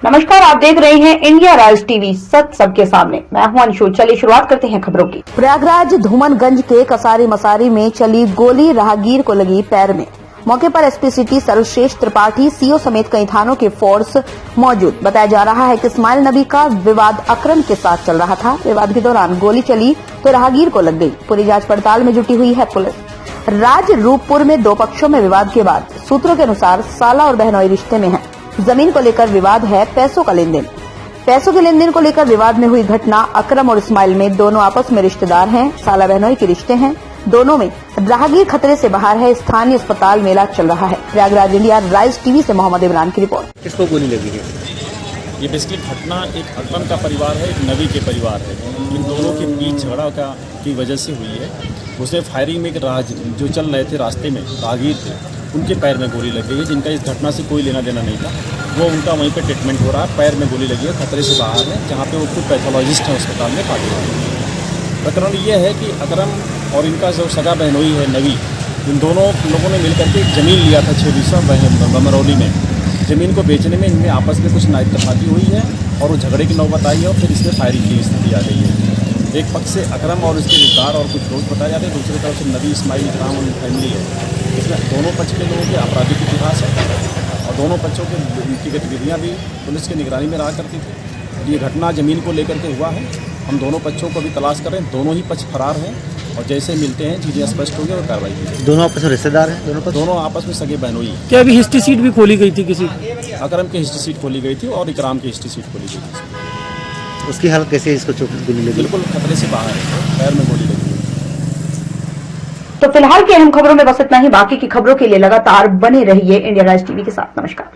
नमस्कार, आप देख रहे हैं इंडिया राइज टीवी, सच सबके सामने। मैं हूं अंशु। चलिए शुरुआत करते हैं खबरों की। प्रयागराज धूमनगंज के कसारी मसारी में चली गोली राहगीर को लगी पैर में। मौके पर एसपी सिटी सर्वश्रेष्ठ त्रिपाठी, सीओ समेत कई थानों के फोर्स मौजूद। बताया जा रहा है कि इस्माइल नबी का विवाद अकरम के साथ चल रहा था। विवाद के दौरान गोली चली तो राहगीर को लग गई। पूरी जांच पड़ताल में जुटी हुई है पुलिस। राजरूपपुर में दो पक्षों में विवाद के बाद सूत्रों के अनुसार साला और बहनोई रिश्ते में है। जमीन को लेकर विवाद है, पैसों का लेन देन। पैसों के लेन देन को लेकर विवाद में हुई घटना अकरम और इस्माइल में। दोनों आपस में रिश्तेदार हैं, साला बहनोई के रिश्ते हैं। दोनों में राहगीर खतरे से बाहर है। स्थानीय अस्पताल मेला चल रहा है। प्रयागराज इंडिया राइज टीवी से मोहम्मद इमरान की रिपोर्ट। किसको गोली लगी है? ये बेसिकली घटना एक अकरम का परिवार है, एक नबी के परिवार है। इन दोनों के बीच झगड़ा की वजह से हुई है। उसमें फायरिंग में जो चल रहे थे रास्ते में राहगीर थे, उनके पैर में गोली लग गई है, जिनका इस घटना से कोई लेना देना नहीं था। वो उनका वहीं पे ट्रीटमेंट हो रहा है। पैर में गोली लगी है, खतरे से बाहर है, जहाँ पे वो खुद पैथोलॉजिस्ट हैं अस्पताल में पार्टी है। प्रकरण ये है कि अकरम और इनका जो सगा बहनोई है नबी, इन दोनों लोगों ने मिलकर के एक ज़मीन लिया था 6 बीसा बमरौली में। ज़मीन को बेचने में इनमें आपस में कुछ नाइतफाकी हुई है और वो झगड़े की नौबत आई है और फिर इसमें फायरिंग की स्थिति आ गई है। एक पक्ष से अकरम और उसके रिश्तेदार और कुछ दोस्त बताए जाते हैं, दूसरी तरफ से नबी, इस्माइल, इकराम और फैमिली है। इसमें दोनों पक्ष के लोगों के आपराधिक इतिहास है और दोनों पक्षों की गतिविधियाँ भी पुलिस की निगरानी में रहा करती थी। ये घटना ज़मीन को लेकर के हुआ है। हम दोनों पक्षों को भी तलाश कर रहे हैं। दोनों ही पक्ष फरार हैं और जैसे मिलते हैं चीज़ें स्पष्ट होंगी और कार्रवाई की। दोनों आपस में रिश्तेदार हैं? दोनों आपस में सगे बहनोई हैं। क्या अभी हिस्ट्री सीट भी खोली गई थी किसी? अकरम की हिस्ट्री सीट खोली गई थी और इकराम की हिस्ट्री सीट खोली गई थी। उसकी हालत कैसी है? इसको चोट गोली लगी? बिल्कुल खतरे से बाहर है, पैर में गोली लगी है। तो फिलहाल की अहम खबरों में बस इतना ही। बाकी की खबरों के लिए लगातार बने रहिए इंडिया राइज टीवी के साथ। नमस्कार।